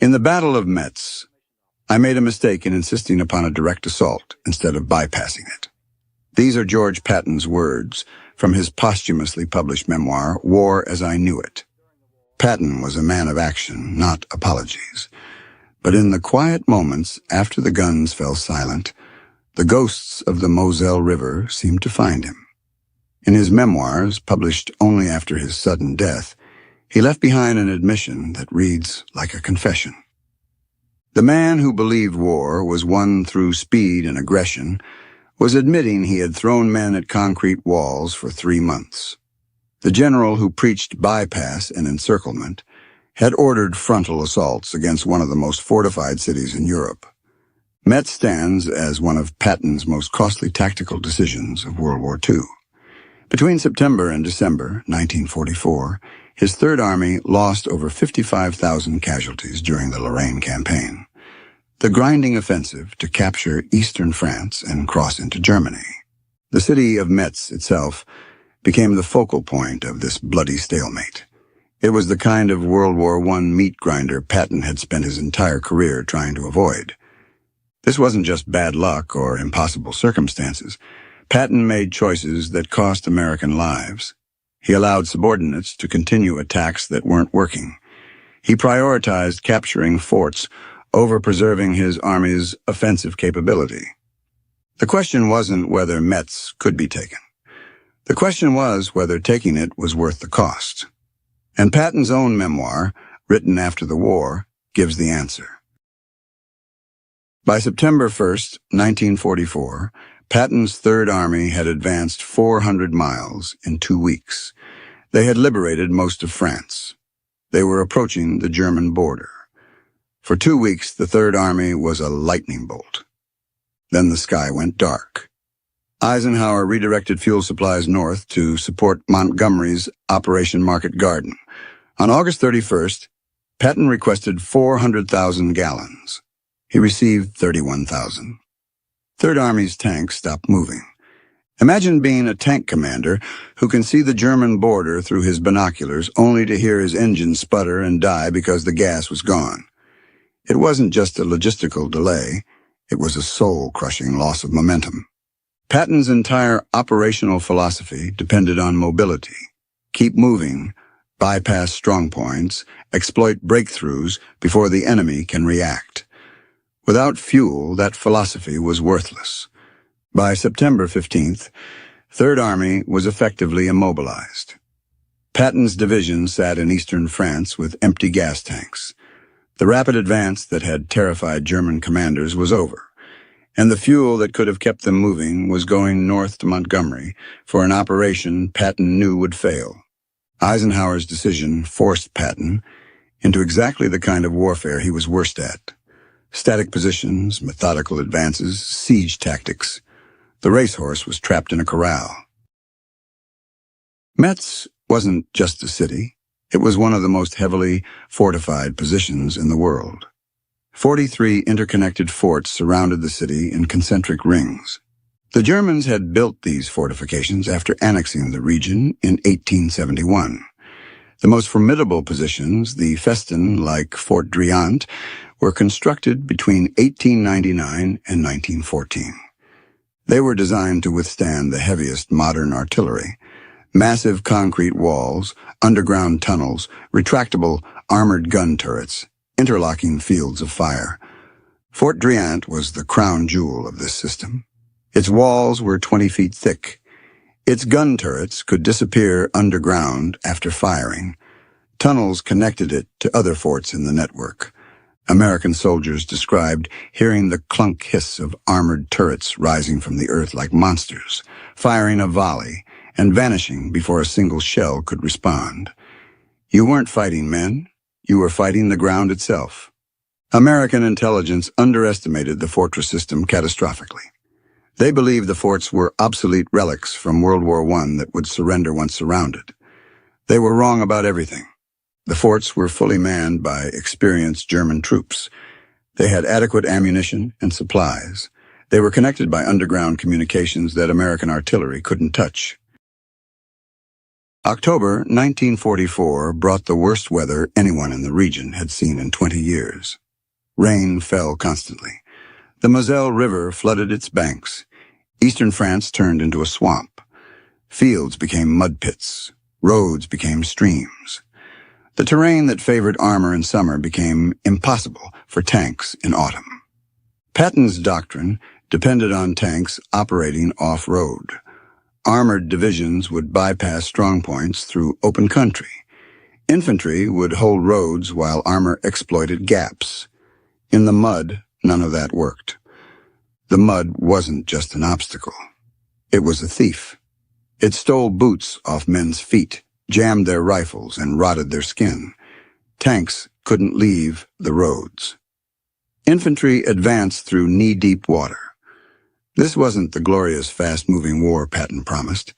In the Battle of Metz, I made a mistake in insisting upon a direct assault instead of bypassing it. These are George Patton's words from his posthumously published memoir, War as I Knew It. Patton was a man of action, not apologies. But in the quiet moments after the guns fell silent, the ghosts of the Moselle River seemed to find him. In his memoirs, published only after his sudden death, he left behind an admission that reads like a confession. The man who believed war was won through speed and aggression was admitting he had thrown men at concrete walls for 3 months. The general who preached bypass and encirclement had ordered frontal assaults against one of the most fortified cities in Europe. Metz stands as one of Patton's most costly tactical decisions of World War II. Between September and December 1944, his Third Army lost over 55,000 casualties during the Lorraine campaign. The grinding offensive to capture eastern France and cross into Germany. The city of Metz itself became the focal point of this bloody stalemate. It was the kind of World War I meat grinder Patton had spent his entire career trying to avoid. This wasn't just bad luck or impossible circumstances. Patton made choices that cost American lives. He allowed subordinates to continue attacks that weren't working. He prioritized capturing forts over preserving his army's offensive capability. The question wasn't whether Metz could be taken. The question was whether taking it was worth the cost. And Patton's own memoir, written after the war, gives the answer. By September 1st, 1944, Patton's Third Army had advanced 400 miles in 2 weeks. They had liberated most of France. They were approaching the German border. For 2 weeks, the Third Army was a lightning bolt. Then the sky went dark. Eisenhower redirected fuel supplies north to support Montgomery's Operation Market Garden. On August 31st, Patton requested 400,000 gallons. He received 31,000. Third Army's tanks stopped moving. Imagine being a tank commander who can see the German border through his binoculars only to hear his engine sputter and die because the gas was gone. It wasn't just a logistical delay, it was a soul-crushing loss of momentum. Patton's entire operational philosophy depended on mobility. Keep moving, bypass strong points, exploit breakthroughs before the enemy can react. Without fuel, that philosophy was worthless. By September 15th, Third Army was effectively immobilized. Patton's division sat in eastern France with empty gas tanks. The rapid advance that had terrified German commanders was over, and the fuel that could have kept them moving was going north to Montgomery for an operation Patton knew would fail. Eisenhower's decision forced Patton into exactly the kind of warfare he was worst at. Static positions, methodical advances, siege tactics. The racehorse was trapped in a corral. Metz wasn't just a city. It was one of the most heavily fortified positions in the world. 43 interconnected forts surrounded the city in concentric rings. The Germans had built these fortifications after annexing the region in 1871. The most formidable positions, the Festin, like Fort Driant, were constructed between 1899 and 1914. They were designed to withstand the heaviest modern artillery. Massive concrete walls, underground tunnels, retractable armored gun turrets, interlocking fields of fire. Fort Driant was the crown jewel of this system. Its walls were 20 feet thick. Its gun turrets could disappear underground after firing. Tunnels connected it to other forts in the network. American soldiers described hearing the clunk hiss of armored turrets rising from the earth like monsters, firing a volley, and vanishing before a single shell could respond. You weren't fighting men, you were fighting the ground itself. American intelligence underestimated the fortress system catastrophically. They believed the forts were obsolete relics from World War I that would surrender once surrounded. They were wrong about everything. The forts were fully manned by experienced German troops. They had adequate ammunition and supplies. They were connected by underground communications that American artillery couldn't touch. October 1944 brought the worst weather anyone in the region had seen in 20 years. Rain fell constantly. The Moselle River flooded its banks. Eastern France turned into a swamp. Fields became mud pits. Roads became streams. The terrain that favored armor in summer became impossible for tanks in autumn. Patton's doctrine depended on tanks operating off-road. Armored divisions would bypass strongpoints through open country. Infantry would hold roads while armor exploited gaps. In the mud, none of that worked. The mud wasn't just an obstacle. It was a thief. It stole boots off men's feet, jammed their rifles, and rotted their skin. Tanks couldn't leave the roads. Infantry advanced through knee-deep water. This wasn't the glorious, fast-moving war Patton promised.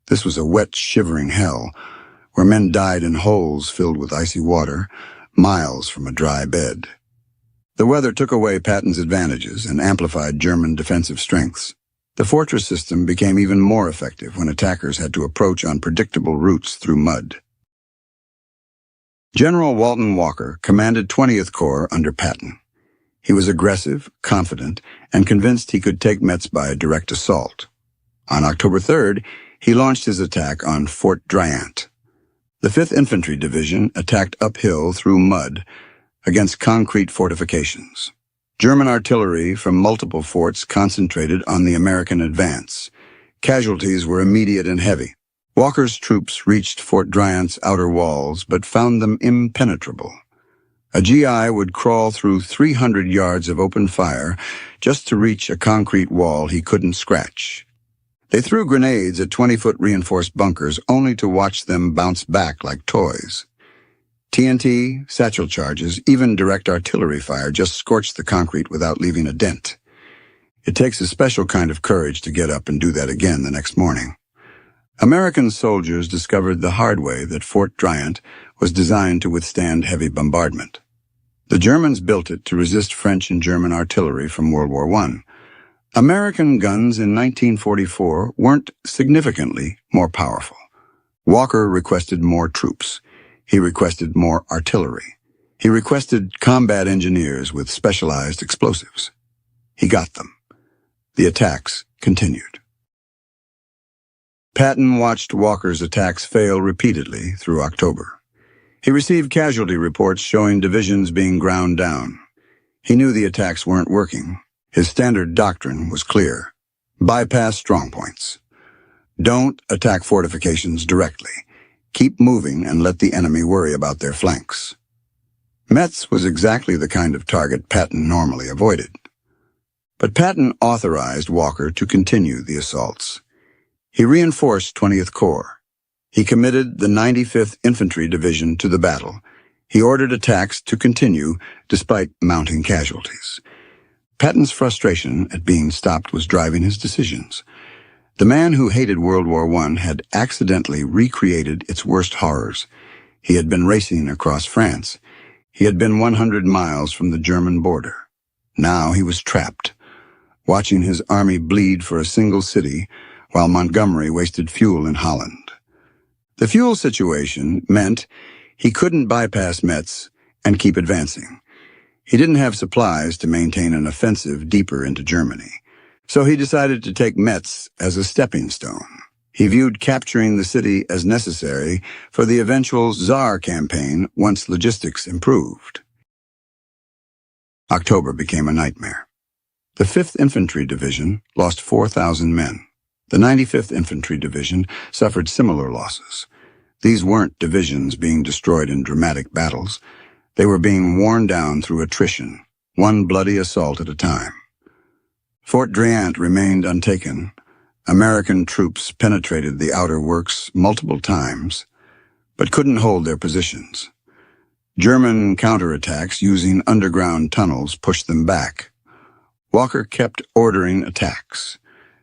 This was a wet, shivering hell, where men died in holes filled with icy water, miles from a dry bed. The weather took away Patton's advantages and amplified German defensive strengths. The fortress system became even more effective when attackers had to approach unpredictable routes through mud. General Walton Walker commanded 20th Corps under Patton. He was aggressive, confident, and convinced he could take Metz by a direct assault. On October 3rd, he launched his attack on Fort Driant. The 5th Infantry Division attacked uphill through mud against concrete fortifications. German artillery from multiple forts concentrated on the American advance. Casualties were immediate and heavy. Walker's troops reached Fort Driant's outer walls but found them impenetrable. A GI would crawl through 300 yards of open fire just to reach a concrete wall he couldn't scratch. They threw grenades at 20-foot reinforced bunkers only to watch them bounce back like toys. TNT, satchel charges, even direct artillery fire just scorched the concrete without leaving a dent. It takes a special kind of courage to get up and do that again the next morning. American soldiers discovered the hard way that Fort Driant was designed to withstand heavy bombardment. The Germans built it to resist French and German artillery from World War I. American guns in 1944 weren't significantly more powerful. Walker requested more troops. He requested more artillery. He requested combat engineers with specialized explosives. He got them. The attacks continued. Patton watched Walker's attacks fail repeatedly through October. He received casualty reports showing divisions being ground down. He knew the attacks weren't working. His standard doctrine was clear. Bypass strongpoints. Don't attack fortifications directly. Keep moving and let the enemy worry about their flanks. Metz was exactly the kind of target Patton normally avoided. But Patton authorized Walker to continue the assaults. He reinforced 20th Corps. He committed the 95th Infantry Division to the battle. He ordered attacks to continue despite mounting casualties. Patton's frustration at being stopped was driving his decisions. The man who hated World War I had accidentally recreated its worst horrors. He had been racing across France. He had been 100 miles from the German border. Now he was trapped, watching his army bleed for a single city while Montgomery wasted fuel in Holland. The fuel situation meant he couldn't bypass Metz and keep advancing. He didn't have supplies to maintain an offensive deeper into Germany, so he decided to take Metz as a stepping stone. He viewed capturing the city as necessary for the eventual Czar campaign once logistics improved. October became a nightmare. The 5th Infantry Division lost 4,000 men. The 95th Infantry Division suffered similar losses. These weren't divisions being destroyed in dramatic battles. They were being worn down through attrition, one bloody assault at a time. Fort Driant remained untaken. American troops penetrated the outer works multiple times, but couldn't hold their positions. German counterattacks using underground tunnels pushed them back. Walker kept ordering attacks.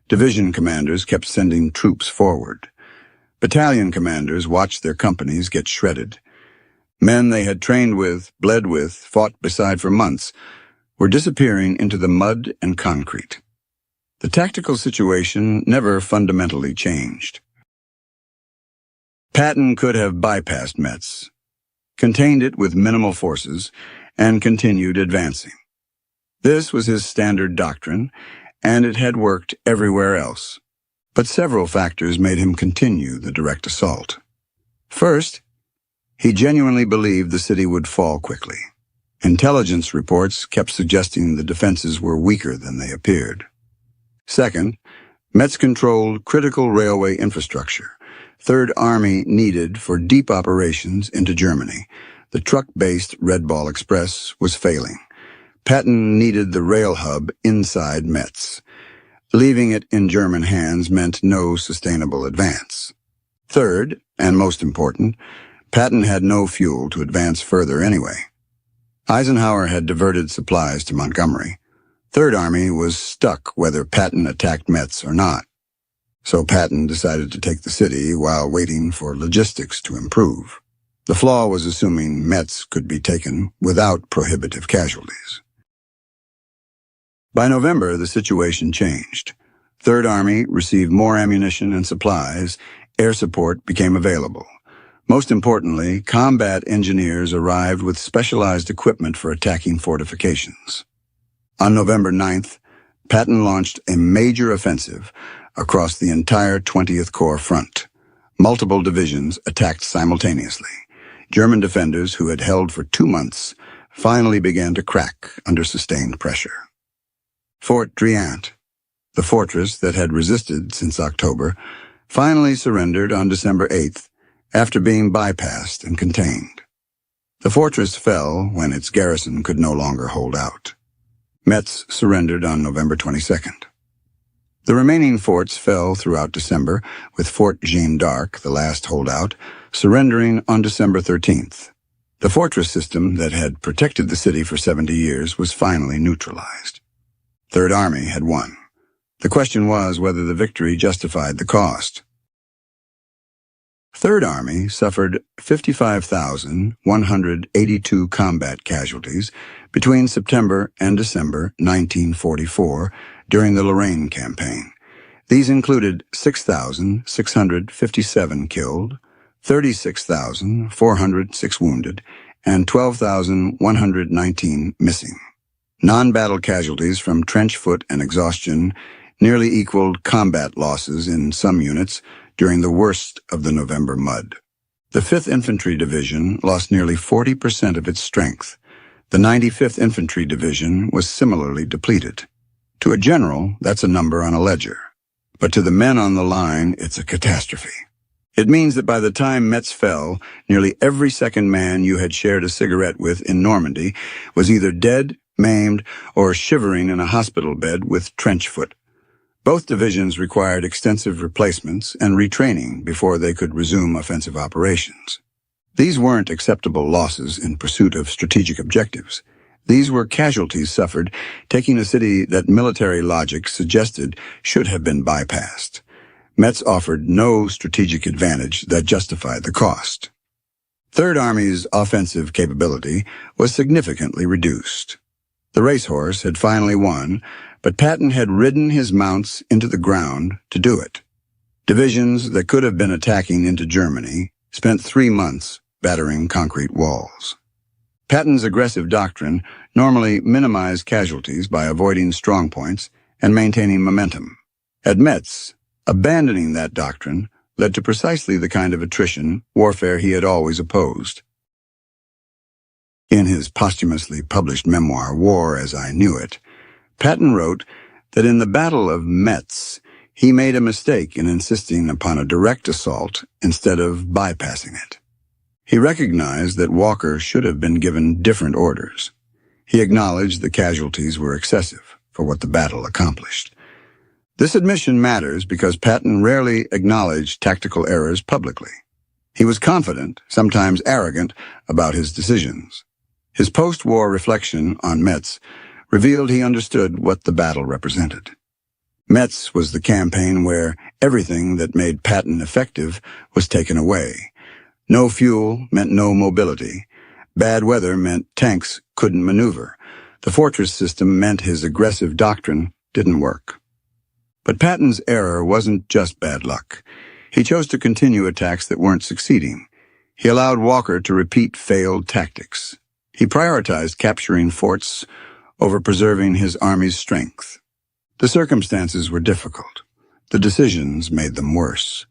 Division commanders kept sending troops forward. Battalion commanders watched their companies get shredded. Men they had trained with, bled with, fought beside for months, were disappearing into the mud and concrete. The tactical situation never fundamentally changed. Patton could have bypassed Metz, contained it with minimal forces, and continued advancing. This was his standard doctrine, and it had worked everywhere else. But several factors made him continue the direct assault. First, he genuinely believed the city would fall quickly. Intelligence reports kept suggesting the defenses were weaker than they appeared. Second, Metz controlled critical railway infrastructure. Third Army needed for deep operations into Germany. The truck-based Red Ball Express was failing. Patton needed the rail hub inside Metz. Leaving it in German hands meant no sustainable advance. Third, and most important, Patton had no fuel to advance further anyway. Eisenhower had diverted supplies to Montgomery. Third Army was stuck whether Patton attacked Metz or not. So Patton decided to take the city while waiting for logistics to improve. The flaw was assuming Metz could be taken without prohibitive casualties. By November, the situation changed. Third Army received more ammunition and supplies. Air support became available. Most importantly, combat engineers arrived with specialized equipment for attacking fortifications. On November 9th, Patton launched a major offensive across the entire 20th Corps front. Multiple divisions attacked simultaneously. German defenders who had held for 2 months finally began to crack under sustained pressure. Fort Driant, the fortress that had resisted since October, finally surrendered on December 8th after being bypassed and contained. The fortress fell when its garrison could no longer hold out. Metz surrendered on November 22nd. The remaining forts fell throughout December, with Fort Jeanne d'Arc, the last holdout, surrendering on December 13th. The fortress system that had protected the city for 70 years was finally neutralized. Third Army had won. The question was whether the victory justified the cost. Third Army suffered 55,182 combat casualties between September and December 1944 during the Lorraine campaign. These included 6,657 killed, 36,406 wounded, and 12,119 missing. Non-battle casualties from trench foot and exhaustion nearly equaled combat losses in some units during the worst of the November mud. The 5th Infantry Division lost nearly 40% of its strength. The 95th Infantry Division was similarly depleted. To a general, that's a number on a ledger. But to the men on the line, it's a catastrophe. It means that by the time Metz fell, nearly every second man you had shared a cigarette with in Normandy was either dead, maimed, or shivering in a hospital bed with trench foot. Both divisions required extensive replacements and retraining before they could resume offensive operations. These weren't acceptable losses in pursuit of strategic objectives. These were casualties suffered taking a city that military logic suggested should have been bypassed. Metz offered no strategic advantage that justified the cost. Third Army's offensive capability was significantly reduced. The racehorse had finally won, but Patton had ridden his mounts into the ground to do it. Divisions that could have been attacking into Germany spent 3 months battering concrete walls. Patton's aggressive doctrine normally minimized casualties by avoiding strong points and maintaining momentum. At Metz, abandoning that doctrine led to precisely the kind of attrition warfare he had always opposed. In his posthumously published memoir, War as I Knew It, Patton wrote that in the Battle of Metz, he made a mistake in insisting upon a direct assault instead of bypassing it. He recognized that Walker should have been given different orders. He acknowledged the casualties were excessive for what the battle accomplished. This admission matters because Patton rarely acknowledged tactical errors publicly. He was confident, sometimes arrogant, about his decisions. His post-war reflection on Metz revealed he understood what the battle represented. Metz was the campaign where everything that made Patton effective was taken away. No fuel meant no mobility. Bad weather meant tanks couldn't maneuver. The fortress system meant his aggressive doctrine didn't work. But Patton's error wasn't just bad luck. He chose to continue attacks that weren't succeeding. He allowed Walker to repeat failed tactics. He prioritized capturing forts over preserving his army's strength. The circumstances were difficult. The decisions made them worse.